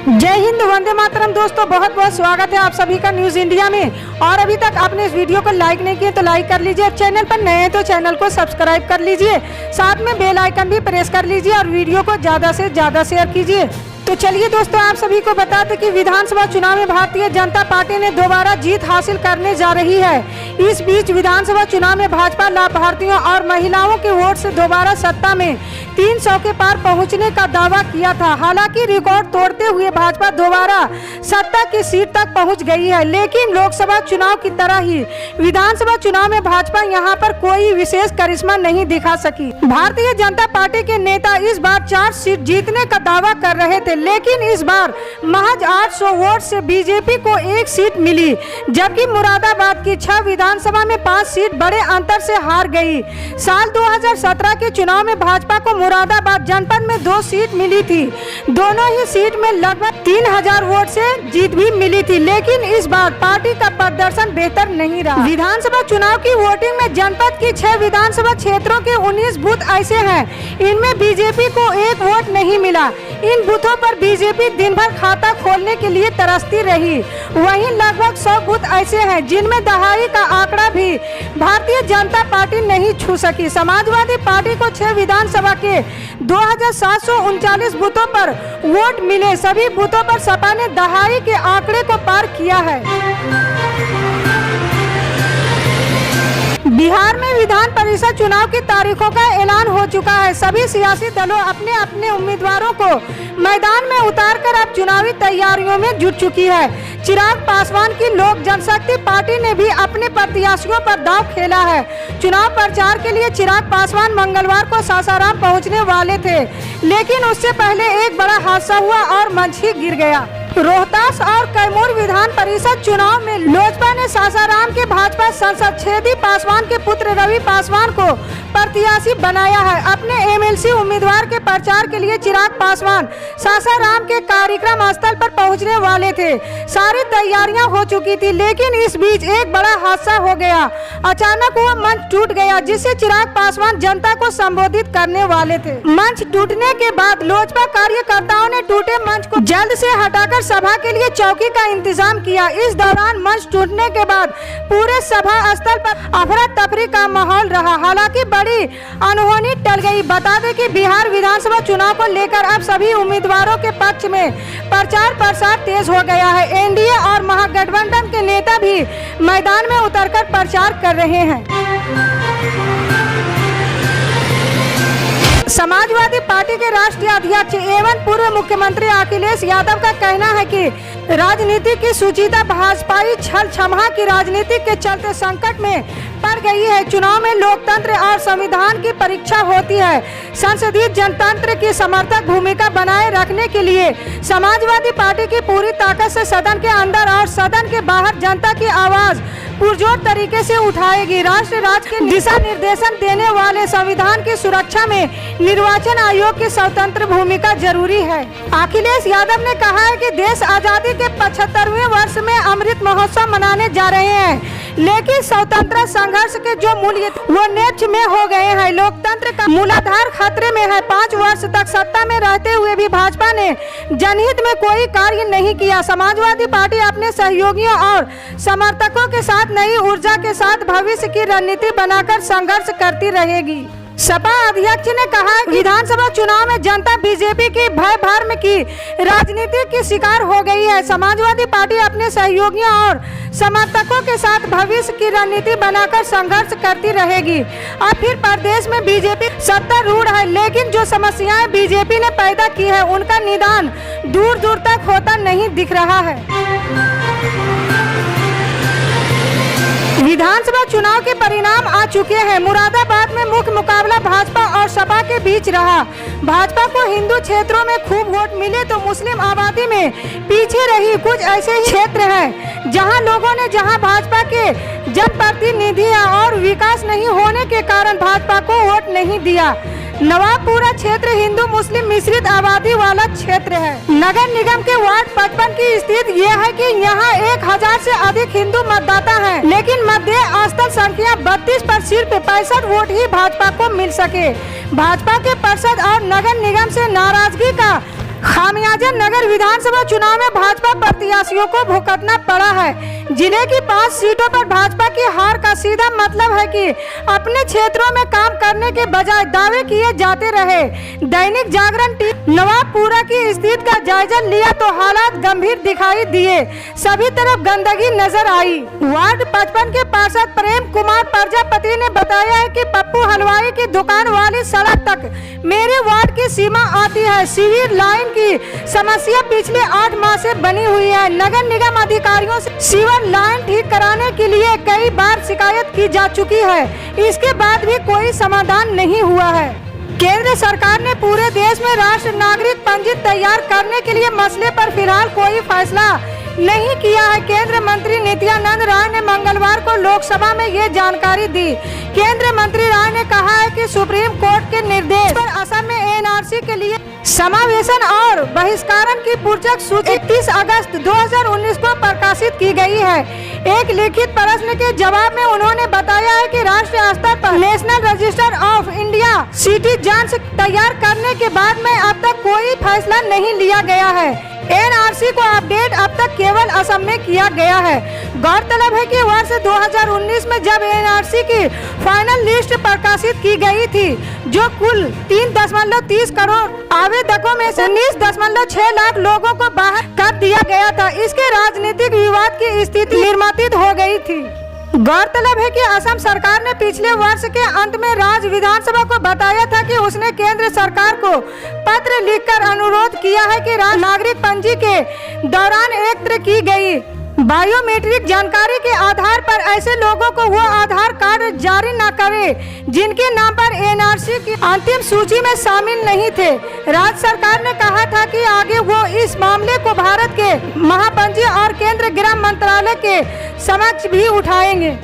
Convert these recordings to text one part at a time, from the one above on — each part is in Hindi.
जय हिंद, वंदे मातरम। दोस्तों बहुत बहुत स्वागत है आप सभी का न्यूज इंडिया में। और अभी तक आपने इस वीडियो को लाइक नहीं किया तो लाइक कर लीजिए। चैनल पर नए हैं तो चैनल को सब्सक्राइब कर लीजिए, साथ में बेल आइकन भी प्रेस कर लीजिए और वीडियो को ज्यादा से ज्यादा शेयर कीजिए। तो चलिए दोस्तों, आप सभी को बता दें कि विधानसभा चुनाव में भारतीय जनता पार्टी ने दोबारा जीत हासिल करने जा रही है। इस बीच विधानसभा चुनाव में भाजपा लाभार्थियों और महिलाओं के वोट से दोबारा सत्ता में 300 के पार पहुंचने का दावा किया था। हालांकि रिकॉर्ड तोड़ते हुए भाजपा दोबारा सत्ता की सीट तक पहुंच गई है, लेकिन लोकसभा चुनाव की तरह ही विधानसभा चुनाव में भाजपा यहां पर कोई विशेष करिश्मा नहीं दिखा सकी। भारतीय जनता पार्टी के नेता इस बार 4 सीट जीतने का दावा कर रहे थे, लेकिन इस बार महज 800 वोट से बीजेपी को 1 सीट मिली, जबकि मुरादाबाद की 6 विधानसभा में 5 सीट बड़े अंतर से हार गई। साल 2017 के चुनाव में भाजपा को मुरादाबाद जनपद में 2 सीट मिली थी। दोनों ही सीट में लगभग 3000 वोट से जीत भी मिली थी, लेकिन इस बार पार्टी का प्रदर्शन बेहतर नहीं रहा। विधानसभा चुनाव की वोटिंग में जनपद की 6 विधानसभा क्षेत्रों के 19 बूथ ऐसे हैं, इनमें बीजेपी को 1 वोट नहीं मिला। इन बूथों पर बीजेपी दिन भर खाता खोलने के लिए तरसती रही। वहीं लगभग 100 बूथ ऐसे हैं जिनमें दहाई का आंकड़ा भी भारतीय जनता पार्टी नहीं छू सकी। समाजवादी पार्टी को 6 विधानसभा के 2739 बूथों पर वोट मिले। सभी बूथों पर सपा ने दहाई के आंकड़े को पार किया है। बिहार में विधान परिषद चुनाव की तारीखों का ऐलान हो चुका है। सभी सियासी दलों अपने अपने उम्मीदवारों को मैदान में उतारकर अब चुनावी तैयारियों में जुट चुकी है। चिराग पासवान की लोक जनशक्ति पार्टी ने भी अपने प्रत्याशियों पर दांव खेला है। चुनाव प्रचार के लिए चिराग पासवान मंगलवार को सासाराम पहुंचने वाले थे, लेकिन उससे पहले एक बड़ा हादसा हुआ और मंच ही गिर गया। रोहतास और कैमूर विधान परिषद चुनाव में लोजपा ने सासाराम के भाजपा सांसद छेदी पासवान के पुत्र रवि पासवान को प्रत्याशी बनाया है। अपने एमएलसी उम्मीदवार के प्रचार के लिए चिराग पासवान सासाराम के कार्यक्रम स्थल पर पहुंचने वाले थे। सारी तैयारियां हो चुकी थी, लेकिन इस बीच एक बड़ा हादसा हो गया। अचानक वह मंच टूट गया, जिससे चिराग पासवान जनता को संबोधित करने वाले थे। मंच टूटने के बाद लोजपा कार्यकर्ताओं ने टूटे मंच को जल्द से हटाकर सभा के लिए चौकी का इंतजाम किया। इस दौरान मंच टूटने के बाद पूरे सभा स्थल पर अफरा तफरी का माहौल रहा। हालांकि बड़ी अनहोनी टल गई। बता दें कि बिहार विधानसभा चुनाव को लेकर अब सभी उम्मीदवारों के पक्ष में प्रचार प्रसार तेज हो गया है। एनडीए और महागठबंधन के नेता भी मैदान में उतरकर प्रचार कर रहे हैं। समाजवादी पार्टी के राष्ट्रीय अध्यक्ष एवं पूर्व मुख्यमंत्री अखिलेश यादव का कहना है कि राजनीति की सुचिता भाजपाई छल छमहा की राजनीति के चलते संकट में पड़ गई है। चुनाव में लोकतंत्र और संविधान की परीक्षा होती है। संसदीय जनतंत्र की समर्थक भूमिका बनाए रखने के लिए समाजवादी पार्टी की पूरी ताकत से सदन के अंदर और सदन के बाहर जनता की आवाज पुरजोर तरीके से उठाएगी। राष्ट्र राज्य के दिशा निर्देशन देने वाले संविधान की सुरक्षा में निर्वाचन आयोग की स्वतंत्र भूमिका जरूरी है। अखिलेश यादव ने कहा है कि देश आजादी के 75वें वर्ष में अमृत महोत्सव मनाने जा रहे हैं, लेकिन स्वतंत्रता संघर्ष के जो मूल्य वो नेच में हो गए हैं। लोकतंत्र का मूलाधार खतरे में है। 5 वर्ष तक सत्ता में रहते हुए भी भाजपा ने जनहित में कोई कार्य नहीं किया। समाजवादी पार्टी अपने सहयोगियों और समर्थकों के साथ नई ऊर्जा के साथ भविष्य की रणनीति बनाकर संघर्ष करती रहेगी। सपा अध्यक्ष ने कहा विधानसभा चुनाव में जनता बीजेपी की भय भ्रम की राजनीति की शिकार हो गई है। समाजवादी पार्टी अपने सहयोगियों और समर्थकों के साथ भविष्य की रणनीति बनाकर संघर्ष करती रहेगी। अब फिर प्रदेश में बीजेपी सत्तारूढ़ है, लेकिन जो समस्याएं बीजेपी ने पैदा की है उनका निदान दूर दूर तक होता नहीं दिख रहा है। विधानसभा चुनाव के परिणाम आ चुके हैं। मुरादाबाद में मुख्य मुकाबला भाजपा और सपा के बीच रहा। भाजपा को हिंदू क्षेत्रों में खूब वोट मिले तो मुस्लिम आबादी में पीछे रही। कुछ ऐसे ही क्षेत्र हैं जहां लोगों ने भाजपा के जनप्रतिनिधियां और विकास नहीं होने के कारण भाजपा को वोट नहीं दिया। नवाबपुरा क्षेत्र हिंदू मुस्लिम मिश्रित आबादी वाला क्षेत्र है। नगर निगम के वार्ड 55 की स्थिति यह है कि यहाँ 1000 से अधिक हिंदू मतदाता हैं, लेकिन मध्य स्थल संख्या 32 पर सिर्फ 65 वोट ही भाजपा को मिल सके। भाजपा के पार्षद और नगर निगम से नाराजगी का खामियाजा नगर विधानसभा चुनाव में भाजपा प्रत्याशियों को भुगतना पड़ा है। जिले की 5 सीटों पर भाजपा की हार का सीधा मतलब है कि अपने क्षेत्रों में काम करने के बजाय दावे किए जाते रहे। दैनिक जागरण टीम नवाबपुरा की स्थिति का जायजा लिया तो हालात गंभीर दिखाई दिए। सभी तरफ गंदगी नजर आई। वार्ड 55 के पार्षद प्रेम कुमार प्रजापति ने बताया है कि पप्पू हलवाई की दुकान वाली सड़क तक मेरे वार्ड की सीमा आती है। सीवर लाइन की समस्या पिछले 8 माह से बनी हुई है। नगर निगम अधिकारियों से सीवर लाइन ठीक कराने के लिए कई बार शिकायत की जा चुकी है। इसके बाद भी कोई समाधान नहीं हुआ है। केंद्र सरकार ने पूरे देश में राष्ट्रीय नागरिक पंजी तैयार करने के लिए मसले पर फिलहाल कोई फैसला नहीं किया है। केंद्रीय मंत्री नित्यानंद राय ने मंगलवार को लोकसभा में ये जानकारी दी। केंद्रीय मंत्री राय ने कहा है कि सुप्रीम कोर्ट के निर्देश पर असम में एनआरसी के लिए समावेशन और बहिष्करण की पुस्तक सूची 31 अगस्त 2019 को प्रकाशित की गई है। एक लिखित प्रश्न के जवाब में उन्होंने बताया है कि राष्ट्रीय स्तर पर national register of India citizens तैयार करने के बाद में अब तक कोई फैसला नहीं लिया गया है। एनआरसी को अपडेट अब तक केवल असम में किया गया है। गौरतलब है कि वर्ष 2019 में जब एनआरसी की फाइनल लिस्ट प्रकाशित की गई थी, जो कुल 3.30 करोड़ आवेदकों में से 19.6 लाख लोगों को बाहर कर दिया गया था। इसके राजनीतिक विवाद की स्थिति निर्मित हो गई थी। गौरतलब है कि असम सरकार ने पिछले वर्ष के अंत में राज्य विधानसभा को बताया था कि उसने केंद्र सरकार को पत्र लिखकर अनुरोध किया है कि राज्य नागरिक पंजी के दौरान एकत्र की गई बायोमेट्रिक जानकारी के आधार पर ऐसे लोगों को वो आधार कार्ड जारी न करे जिनके नाम पर एनआरसी की अंतिम सूची में शामिल नहीं थे। राज्य सरकार ने कहा था कि आगे वो इस मामले को भारत के महापंजी और केंद्रीय गृह मंत्रालय के समक्ष भी उठाएंगे।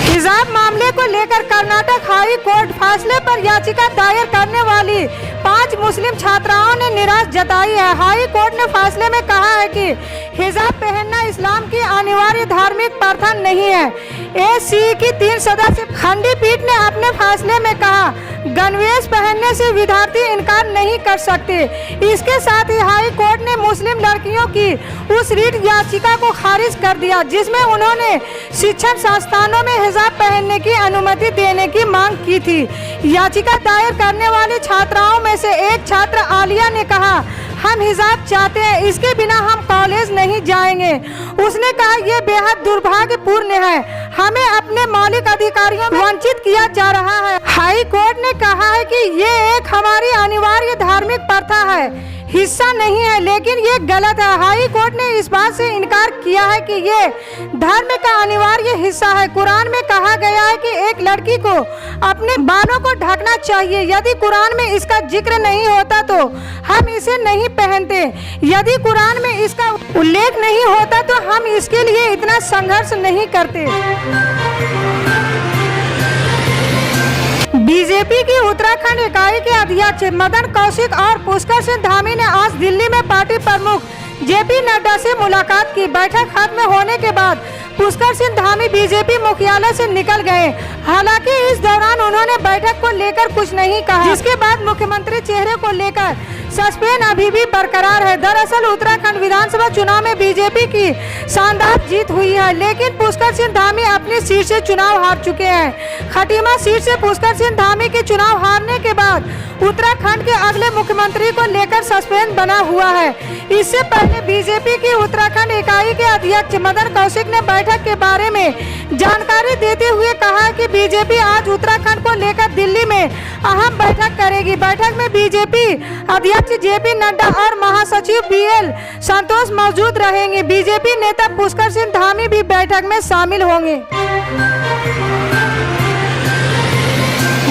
हिजाब मामले को लेकर कर्नाटक हाई कोर्ट फैसले पर याचिका दायर करने वाली 5 मुस्लिम छात्राओं ने निराशा जताई है। हाई कोर्ट ने फैसले में कहा है कि हिजाब पहनना इस्लाम की अनिवार्य धार्मिक प्रथा नहीं है। एसी की 3 सदस्य खंडपीठ ने अपने फैसले में कहा गणवेश पहनने से विद्यार्थी इनकार नहीं कर सकते। इसके साथ ही हाई कोर्ट ने मुस्लिम लड़कियों की उस रीट याचिका को खारिज कर दिया जिसमें उन्होंने शिक्षण संस्थानों में हिजाब पहनने की अनुमति देने की मांग की थी। याचिका दायर करने वाली छात्राओं में से एक छात्र आलिया ने कहा हम हिजाब चाहते हैं, इसके बिना हम कॉलेज नहीं जाएंगे। उसने कहा यह बेहद दुर्भाग्यपूर्ण है, हमें अपने मौलिक अधिकारों में वंचित किया जा रहा है। हाई कोर्ट ने कहा है कि ये एक हमारी अनिवार्य धार्मिक प्रथा है, हिस्सा नहीं है, लेकिन ये गलत है। हाई कोर्ट ने इस बात से इनकार किया है कि ये धर्म का अनिवार्य हिस्सा है। कुरान में कहा गया है कि एक लड़की को अपने बालों को ढकना चाहिए। यदि कुरान में इसका जिक्र नहीं होता तो हम इसे नहीं पहनते। यदि कुरान में इसका उल्लेख नहीं होता तो हम इसके लिए इतना संघर्ष नहीं करते। बीजेपी की उत्तराखंड इकाई के अध्यक्ष मदन कौशिक और पुष्कर सिंह धामी ने आज दिल्ली में पार्टी प्रमुख जेपी नड्डा से मुलाकात की। बैठक खत्म होने के बाद पुष्कर सिंह धामी बीजेपी मुख्यालय से निकल गए। हालांकि इस दौरान उन्होंने बैठक को लेकर कुछ नहीं कहा, जिसके बाद मुख्यमंत्री चेहरे को लेकर सस्पेंस अभी भी बरकरार है। दरअसल उत्तराखंड विधानसभा चुनाव में बीजेपी की शानदार जीत हुई है, लेकिन पुष्कर सिंह धामी अपनी सीट से चुनाव हार चुके हैं। खटीमा सीट से पुष्कर सिंह धामी के चुनाव हारने के बाद उत्तराखंड के अगले मुख्यमंत्री को लेकर सस्पेंस बना हुआ है। इससे पहले बीजेपी की उत्तराखंड इकाई के अध्यक्ष मदन कौशिक ने बैठक के बारे में जानकारी देते हुए कहा कि बीजेपी आज उत्तराखंड को लेकर दिल्ली में अहम बैठक करेगी। बैठक में बीजेपी अध्यक्ष जेपी नड्डा और महासचिव बीएल संतोष मौजूद रहेंगे। बीजेपी नेता पुष्कर सिंह धामी भी बैठक में शामिल होंगे।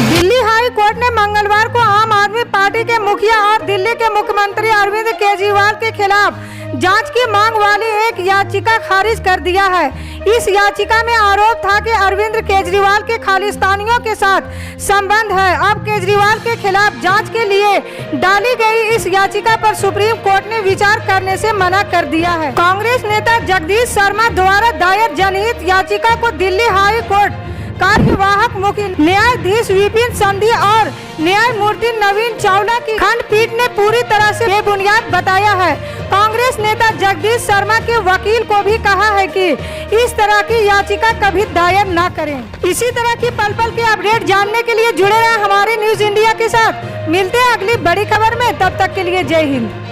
दिल्ली हाई कोर्ट ने मंगलवार को आम आदमी पार्टी के मुखिया और दिल्ली के मुख्यमंत्री अरविंद केजरीवाल के खिलाफ जांच की मांग वाली एक याचिका खारिज कर दिया है। इस याचिका में आरोप था कि अरविंद केजरीवाल के खालिस्तानियों के साथ संबंध है। अब केजरीवाल के खिलाफ जांच के लिए डाली गई इस याचिका पर सुप्रीम कोर्ट ने विचार करने से मना कर दिया है। कांग्रेस नेता जगदीश शर्मा द्वारा दायर जनहित याचिका को दिल्ली हाई कोर्ट कार्यवाहक मुख्य न्यायाधीश विपिन संधि और न्यायमूर्ति नवीन चावला की खंडपीठ ने पूरी तरह से बेबुनियाद बताया है। कांग्रेस नेता जगदीश शर्मा के वकील को भी कहा है कि इस तरह की याचिका कभी दायर न करें। इसी तरह की पल पल के अपडेट जानने के लिए जुड़े रहें हमारे न्यूज इंडिया के साथ। मिलते हैं अगली बड़ी खबर में, तब तक के लिए जय हिंद।